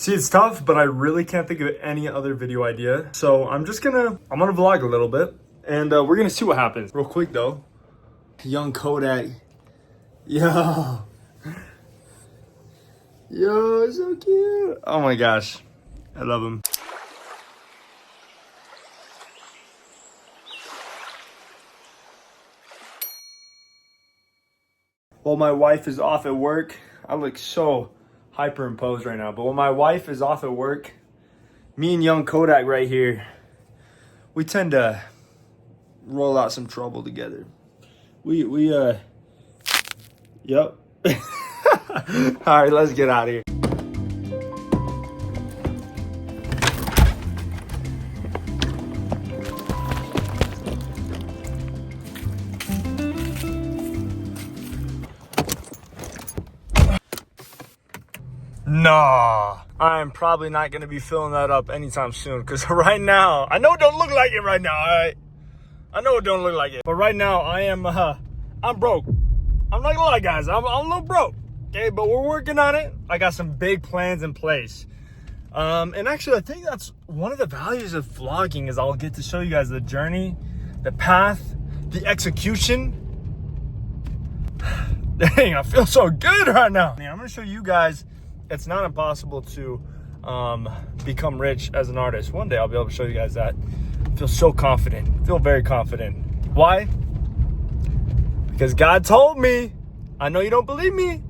See, it's tough, but I really can't think of any other video idea. So I'm gonna vlog a little bit and we're gonna see what happens. Real quick though, young Kodak. Yo, so cute. Oh my gosh, I love him. While my wife is off at work, I look so hyperimposed right now, but when my wife is off at work, me and young Kodak right here, we tend to roll out some trouble together. Yep. All right, let's get out of here. Nah, I'm probably not gonna be filling that up anytime soon, because right now, I know it don't look like it right now, all right? I know it don't look like it, but right now I'm broke. I'm not gonna lie, guys, I'm a little broke, okay? But we're working on it. I got some big plans in place. And actually, I think that's one of the values of vlogging is I'll get to show you guys the journey, the path, the execution. Dang, I feel so good right now. I'm gonna show you guys it's not impossible to become rich as an artist. One day I'll be able to show you guys that. I feel so confident. I feel very confident. Why? Because God told me. I know you don't believe me.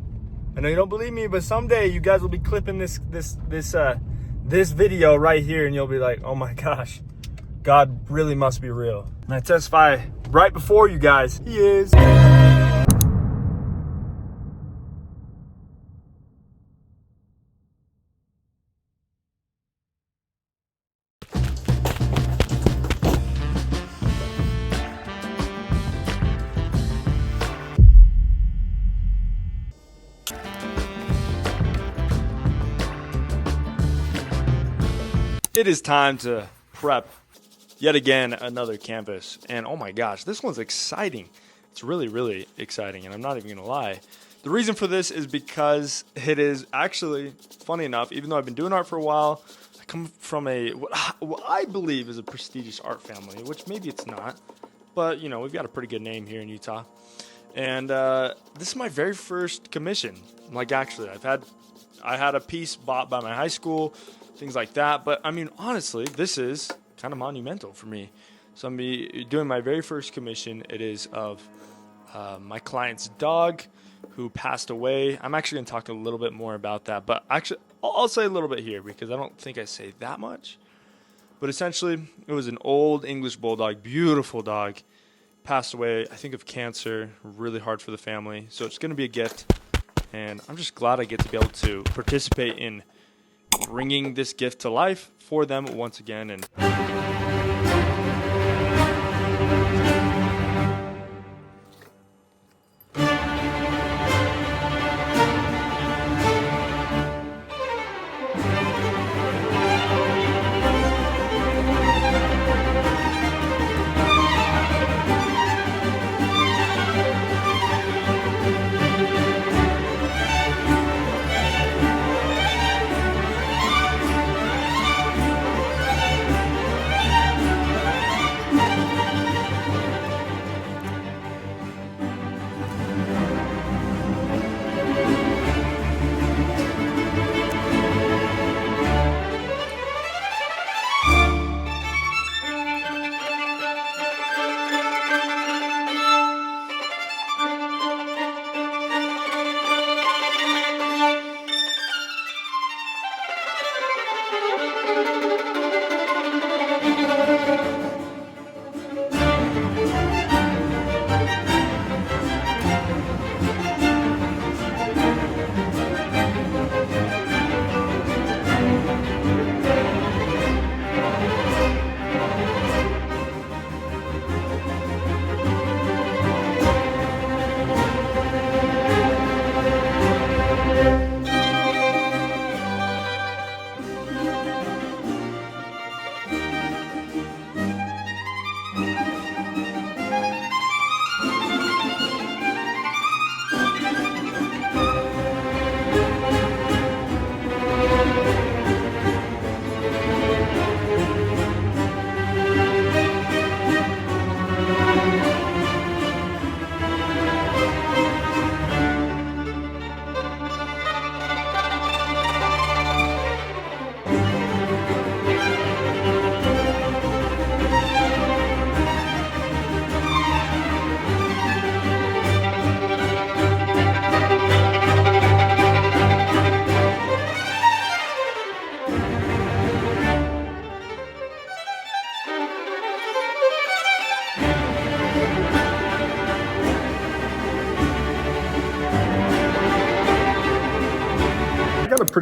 But someday you guys will be clipping this video right here, and you'll be like, oh my gosh, God really must be real. And I testify right before you guys, He is. It is time to prep yet again another canvas, and oh my gosh, this one's exciting. It's really, really exciting, and I'm not even gonna lie. The reason for this is because it is actually, funny enough, even though I've been doing art for a while, I come from what I believe is a prestigious art family, which maybe it's not, but you know, we've got a pretty good name here in Utah. And this is my very first commission. Like, actually, I had a piece bought by my high school, things like that. But I mean, honestly, this is kind of monumental for me. So I'm gonna be doing my very first commission. It is of my client's dog who passed away. I'm actually gonna talk a little bit more about that, but actually I'll say a little bit here because I don't think I say that much. But essentially, it was an old English bulldog, beautiful dog, passed away, I think of cancer, really hard for the family. So it's gonna be a gift, and I'm just glad I get to be able to participate in bringing this gift to life for them once again. And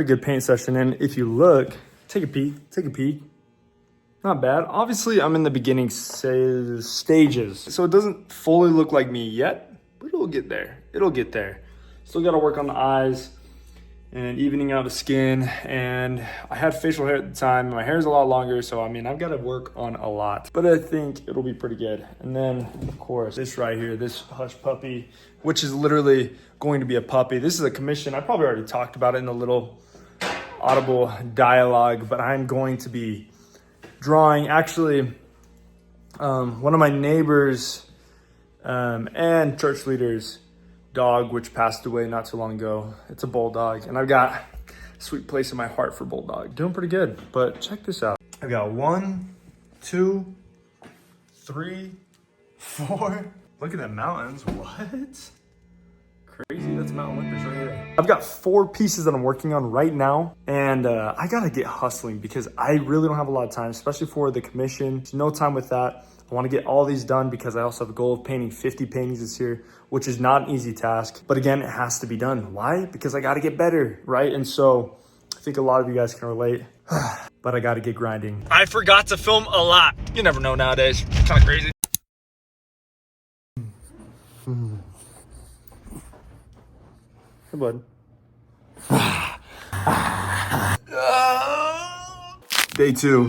good paint session. And if you look, take a peek. Not bad. Obviously, I'm in the beginning stages, so it doesn't fully look like me yet, but it'll get there. Still got to work on the eyes and evening out the skin. And I had facial hair at the time. My hair is a lot longer, so I mean, I've got to work on a lot, but I think it'll be pretty good. And then, of course, this right here, this Hush Puppy, which is literally going to be a puppy. This is a commission. I probably already talked about it in the little audible dialogue, but I'm going to be drawing actually one of my neighbors and church leaders' dog, which passed away not too long ago. It's a bulldog, and I've got a sweet place in my heart for bulldog. Doing pretty good, but check this out. I've got 1, 2, 3, 4. Look at the mountains. What? Crazy, that's Mount Olympus right here. I've got 4 pieces that I'm working on right now, and I gotta get hustling because I really don't have a lot of time, especially for the commission. There's no time with that. I wanna get all these done because I also have a goal of painting 50 paintings this year, which is not an easy task. But again, it has to be done. Why? Because I gotta get better, right? And so I think a lot of you guys can relate, but I gotta get grinding. I forgot to film a lot. You never know nowadays, kind of crazy. Hey, bud. Day 2.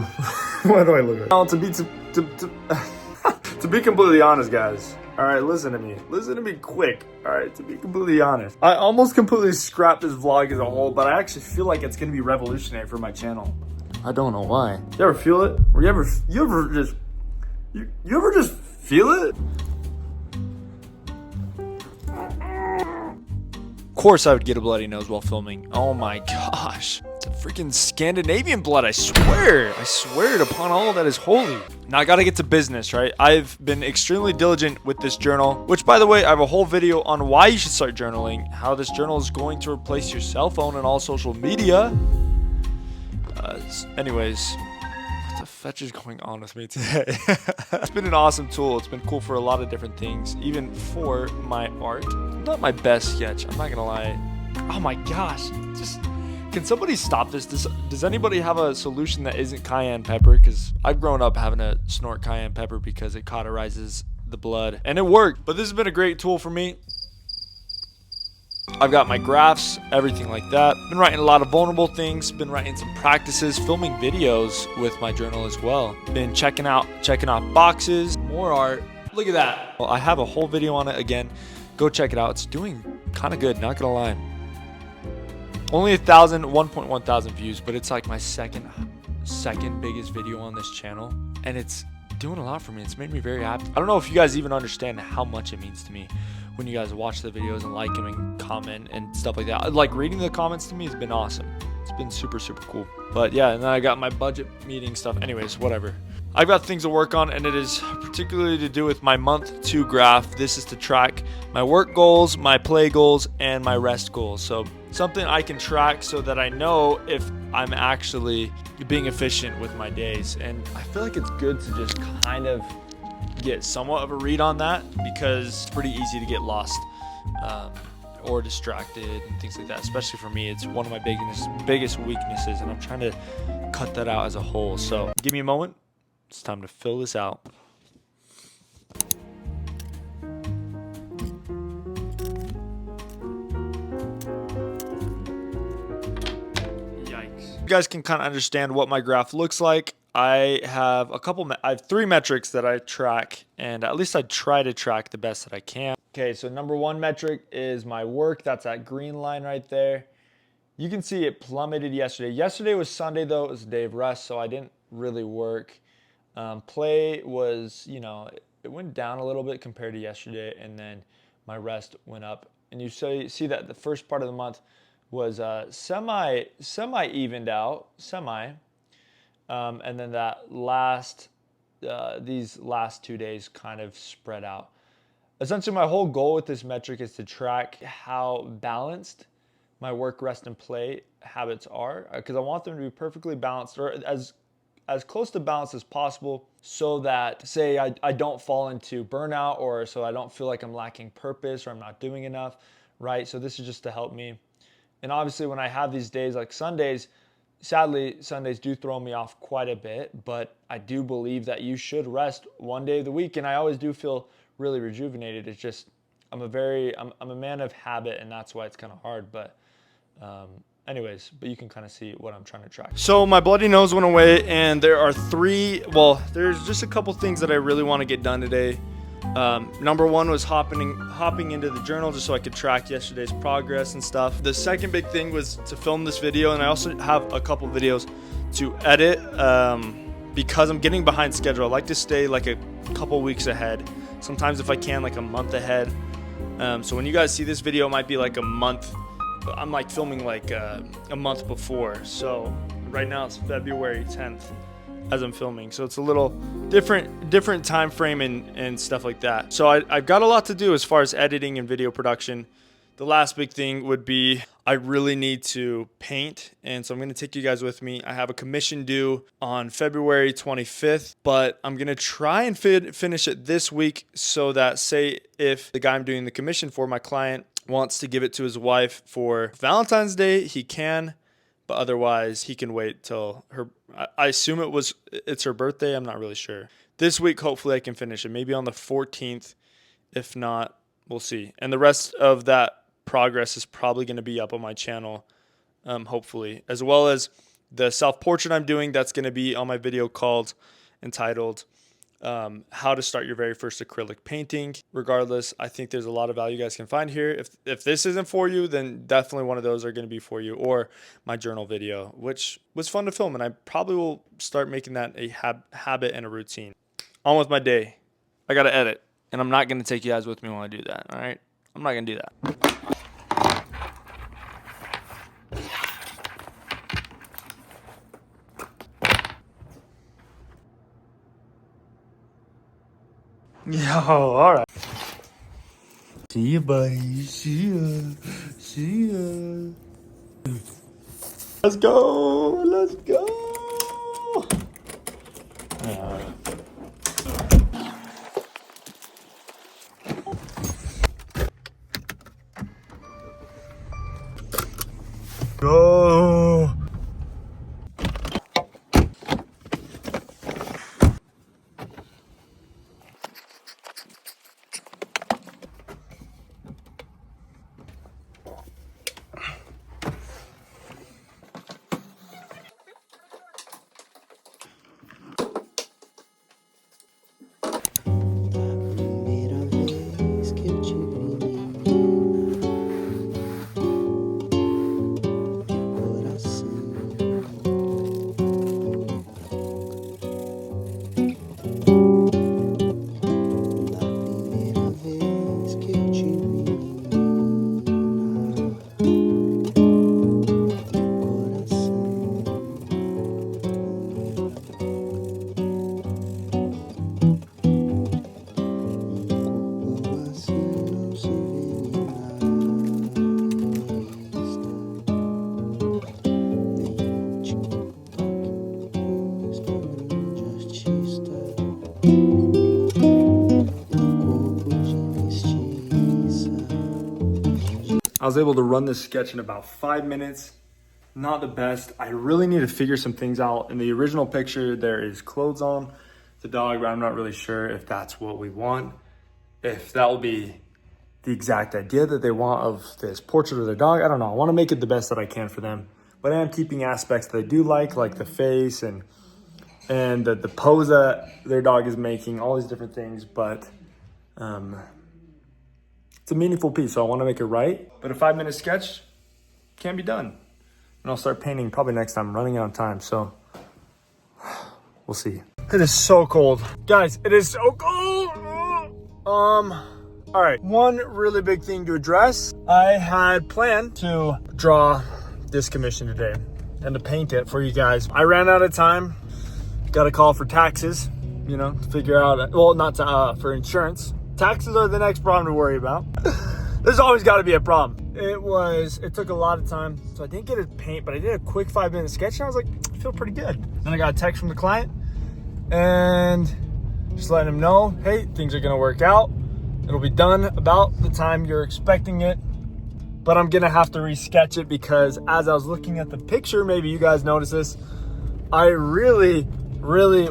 Why do I look like? Well, to be completely honest, guys. All right, listen to me. Listen to me quick. All right, to be completely honest. I almost completely scrapped this vlog as a whole, but I actually feel like it's gonna be revolutionary for my channel. I don't know why. You ever feel it? Or you ever just feel it? Of course I would get a bloody nose while filming. Oh my gosh. It's a freaking Scandinavian blood, I swear. I swear it upon all that is holy. Now I gotta get to business, right? I've been extremely diligent with this journal, which by the way, I have a whole video on why you should start journaling, how this journal is going to replace your cell phone and all social media. Anyways, what the fetch is going on with me today? It's been an awesome tool. It's been cool for a lot of different things, even for my art. Not my best sketch, I'm not gonna lie. Oh my gosh, can somebody stop this? Does anybody have a solution that isn't cayenne pepper? Because I've grown up having to snort cayenne pepper because it cauterizes the blood, and it worked. But this has been a great tool for me. I've got my graphs, everything like that. Been writing a lot of vulnerable things, been writing some practices, filming videos with my journal as well. Been checking off boxes, more art. Look at that. Well, I have a whole video on it again. Go check it out. It's doing kind of good, not gonna lie. Only 1.1 thousand views, but it's like my second biggest video on this channel, and it's doing a lot for me. It's made me very happy. I don't know if you guys even understand how much it means to me when you guys watch the videos and like them and comment and stuff like that. Like, reading the comments to me has been awesome. It's been super cool. But yeah, and then I got my budget meeting stuff. Anyways, whatever. I've got things to work on, and it is particularly to do with my month 2 graph. This is to track my work goals, my play goals, and my rest goals. So something I can track so that I know if I'm actually being efficient with my days. And I feel like it's good to just kind of get somewhat of a read on that, because it's pretty easy to get lost or distracted and things like that. Especially for me, it's one of my biggest weaknesses, and I'm trying to cut that out as a whole. So give me a moment. It's time to fill this out. Yikes. You guys can kind of understand what my graph looks like. I have I have 3 metrics that I track, and at least I try to track the best that I can. Okay, so number 1 metric is my work. That's that green line right there. You can see it plummeted yesterday. Yesterday was Sunday though. It was a day of rest, so I didn't really work. Play was, it went down a little bit compared to yesterday, and then my rest went up. And you see that the first part of the month was semi evened out, and then that these last 2 days kind of spread out. Essentially, my whole goal with this metric is to track how balanced my work, rest, and play habits are, because I want them to be perfectly balanced, or as close to balance as possible, so that, say, I don't fall into burnout, or so I don't feel like I'm lacking purpose or I'm not doing enough, right? So this is just to help me And obviously when I have these days like Sundays, sadly, Sundays do throw me off quite a bit, but I do believe that you should rest one day of the week. And I always do feel really rejuvenated. It's just, I'm a man of habit, and that's why it's kind of hard. But anyways, but you can kind of see what I'm trying to track. So my bloody nose went away, and there's just a couple things that I really want to get done today. Number one was hopping into the journal just so I could track yesterday's progress and stuff. The second big thing was to film this video, and I also have a couple videos to edit because I'm getting behind schedule. I like to stay like a couple weeks ahead. Sometimes if I can, like a month ahead. So when you guys see this video, it might be like a month. I'm like filming like a month before. So right now it's February 10th as I'm filming. So it's a little different time frame and stuff like that. So I've got a lot to do as far as editing and video production. The last big thing would be I really need to paint, and so I'm going to take you guys with me. I have a commission due on February 25th, but I'm going to try and finish it this week so that, say, if the guy I'm doing the commission for, my client, wants to give it to his wife for Valentine's Day, he can, but otherwise he can wait till I assume it's her birthday. I'm not really sure. This week, hopefully I can finish it, maybe on the 14th. If not, we'll see. And the rest of that progress is probably going to be up on my channel, hopefully, as well as the self-portrait I'm doing. That's going to be on my video entitled how to start your very first acrylic painting. Regardless, I think there's a lot of value you guys can find here. If this isn't for you, then definitely one of those are going to be for you, or my journal video, which was fun to film, and I probably will start making that a habit and a routine. On with my day. I got to edit, and I'm not going to take you guys with me when I do that, all right? I'm not going to do that. Yo, all right. See you, buddy. See ya. Let's go. Go. I was able to run this sketch in about 5 minutes. Not the best. I really need to figure some things out. In the original picture, there is clothes on the dog, but I'm not really sure if that's what we want. If that will be the exact idea that they want of this portrait of their dog. I don't know. I want to make it the best that I can for them. But I am keeping aspects that I do like the face and the pose that their dog is making, all these different things. But it's a meaningful piece, so I want to make it right. But a 5-minute sketch can be done. And I'll start painting probably next time. I'm running out of time, so we'll see. It is so cold. Guys, it is so cold. All right, one really big thing to address. I had planned to draw this commission today and to paint it for you guys. I ran out of time. Got a call for taxes, to figure out, well, not for insurance. Taxes are the next problem to worry about. There's always got to be a problem. It took a lot of time, so I didn't get to paint, but I did a quick 5-minute sketch, and I was like, I feel pretty good. Then I got a text from the client, and just letting him know, hey, things are going to work out. It'll be done about the time you're expecting it, but I'm gonna have to resketch it because as I was looking at the picture, maybe you guys noticed this, I really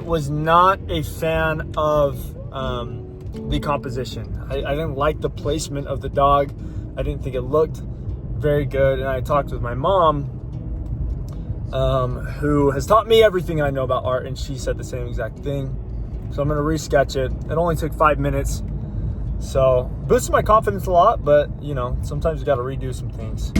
was not a fan of the composition. I didn't like the placement of the dog. I didn't think it looked very good. And I talked with my mom, who has taught me everything I know about art, and she said the same exact thing. So I'm gonna resketch it. It only took 5 minutes. So boosted my confidence a lot, but you know, sometimes you gotta redo some things.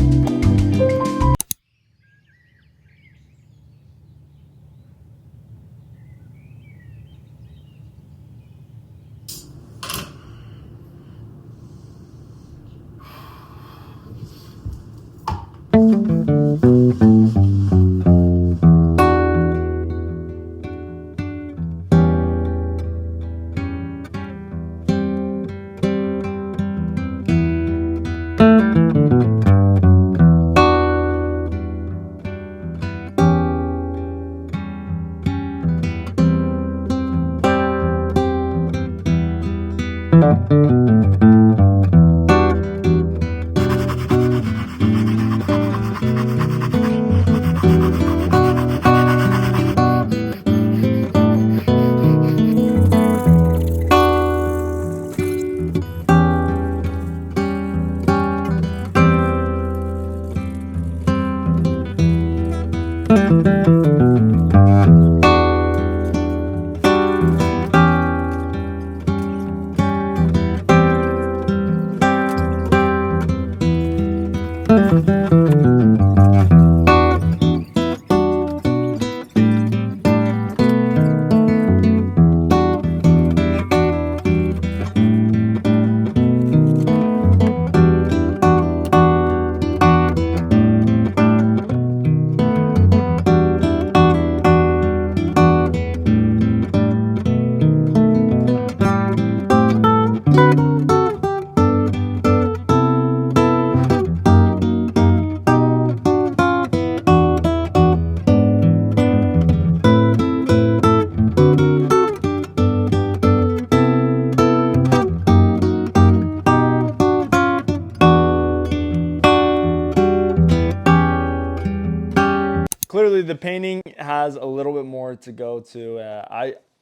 Clearly the painting has a little bit more to go to.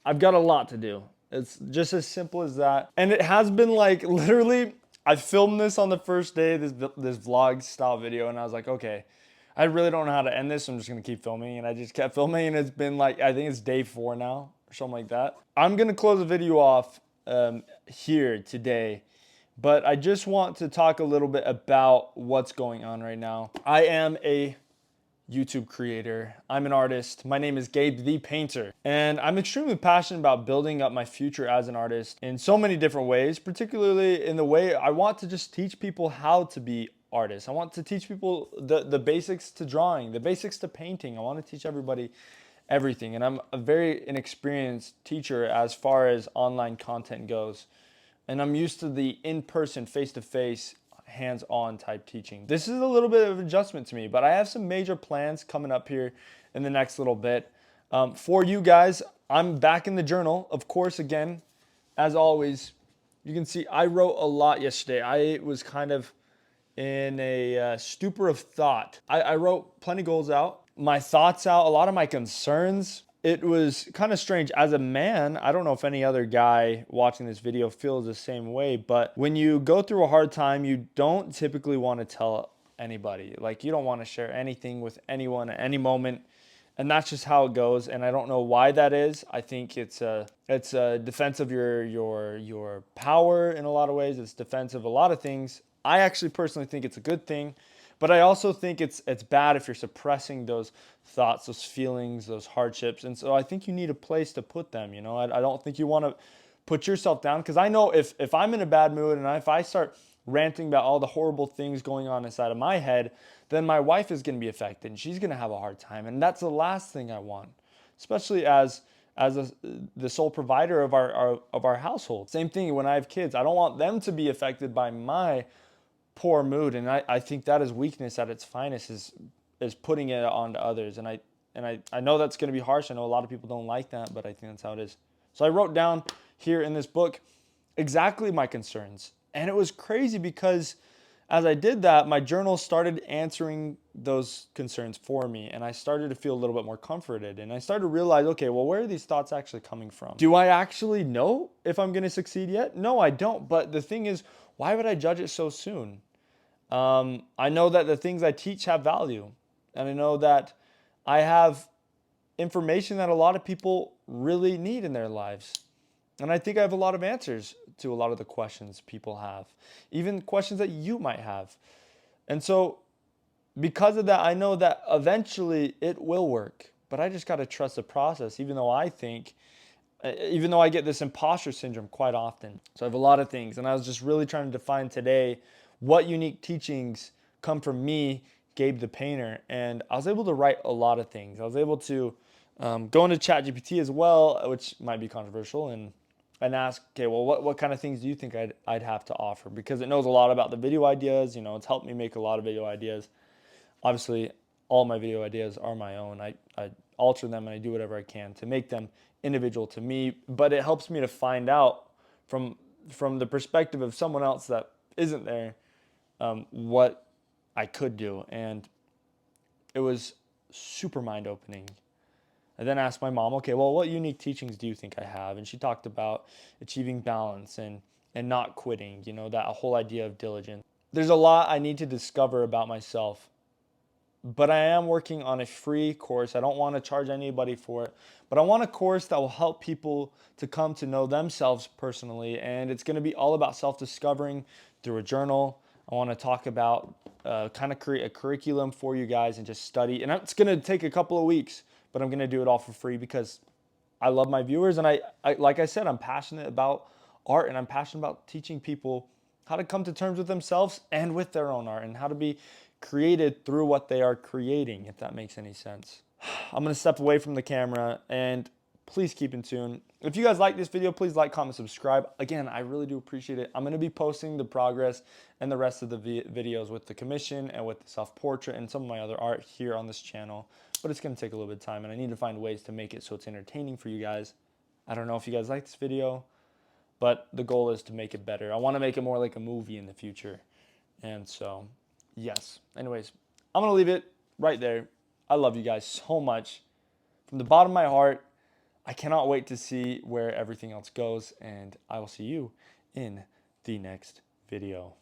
I've got a lot to do. It's just as simple as that. And it has been like literally, I filmed this on the first day, this vlog style video, and I was like, okay, I really don't know how to end this, so I'm just gonna keep filming. And I just kept filming, and it's been like, I think it's day 4 now, or something like that. I'm gonna close the video off here today, but I just want to talk a little bit about what's going on right now. I am a YouTube creator. I'm an artist. My name is Gabe the Painter, and I'm extremely passionate about building up my future as an artist in so many different ways, particularly in the way I want to just teach people how to be artists. I want to teach people the basics to drawing, the basics to painting. I want to teach everybody everything, and I'm a very inexperienced teacher as far as online content goes, and I'm used to the in-person, face-to-face, hands-on type teaching. This is a little bit of adjustment to me, but I have some major plans coming up here in the next little bit. For you guys, I'm back in the journal. Of course, again, as always, you can see I wrote a lot yesterday. I was kind of in a stupor of thought. I wrote plenty of goals out, my thoughts out, a lot of my concerns. It was kind of strange. As a man, I don't know if any other guy watching this video feels the same way, but when you go through a hard time, you don't typically want to tell anybody. Like, you don't want to share anything with anyone at any moment, and that's just how it goes. And I don't know why that is. I think it's a defense of your power in a lot of ways. It's defense of a lot of things. I actually personally think it's a good thing. But I also think it's bad if you're suppressing those thoughts, those feelings, those hardships. And so I think you need a place to put them, you know. I don't think you want to put yourself down, because I know if I'm in a bad mood and if I start ranting about all the horrible things going on inside of my head, then my wife is going to be affected and she's going to have a hard time. And that's the last thing I want, especially as the sole provider of our household. Same thing when I have kids. I don't want them to be affected by my poor mood, and I think that is weakness at its finest, is putting it onto others. And I know that's going to be harsh. I know a lot of people don't like that, but I think that's how it is. So I wrote down here in this book exactly my concerns, and it was crazy because as I did that, my journal started answering those concerns for me, and I started to feel a little bit more comforted. And I started to realize, okay, well, where are these thoughts actually coming from? Do I actually know if I'm going to succeed yet? No, I don't. But the thing is, why would I judge it so soon? I know that the things I teach have value, and I know that I have information that a lot of people really need in their lives. And I think I have a lot of answers to a lot of the questions people have, even questions that you might have. And so, because of that, I know that eventually it will work. But I just got to trust the process, even though I get this imposter syndrome quite often. So I have a lot of things. And I was just really trying to define today what unique teachings come from me, Gabe the painter. And I was able to write a lot of things. I was able to go into ChatGPT as well, which might be controversial, and ask, okay, well, what kind of things do you think I'd have to offer? Because it knows a lot about the video ideas. It's helped me make a lot of video ideas. Obviously, all my video ideas are my own. I alter them and I do whatever I can to make them individual to me. But it helps me to find out from the perspective of someone else that isn't there what I could do. And it was super mind opening. I then asked my mom, okay, well, what unique teachings do you think I have? And she talked about achieving balance and not quitting, that whole idea of diligence. There's a lot I need to discover about myself, but I am working on a free course. I don't want to charge anybody for it, but I want a course that will help people to come to know themselves personally. And it's going to be all about self-discovering through a journal. I want to talk about kind of create a curriculum for you guys and just study. And it's going to take a couple of weeks, but I'm going to do it all for free because I love my viewers. And I like I said, I'm passionate about art, and I'm passionate about teaching people how to come to terms with themselves and with their own art, and how to be created through what they are creating, if that makes any sense. I'm going to step away from the camera, and please keep in tune. If you guys like this video, please like, comment, subscribe. Again, I really do appreciate it. I'm going to be posting the progress and the rest of the videos with the commission and with the self-portrait and some of my other art here on this channel. But it's going to take a little bit of time, and I need to find ways to make it so it's entertaining for you guys. I don't know if you guys like this video, but the goal is to make it better. I want to make it more like a movie in the future. And so, yes. Anyways, I'm going to leave it right there. I love you guys so much. From the bottom of my heart, I cannot wait to see where everything else goes, and I will see you in the next video.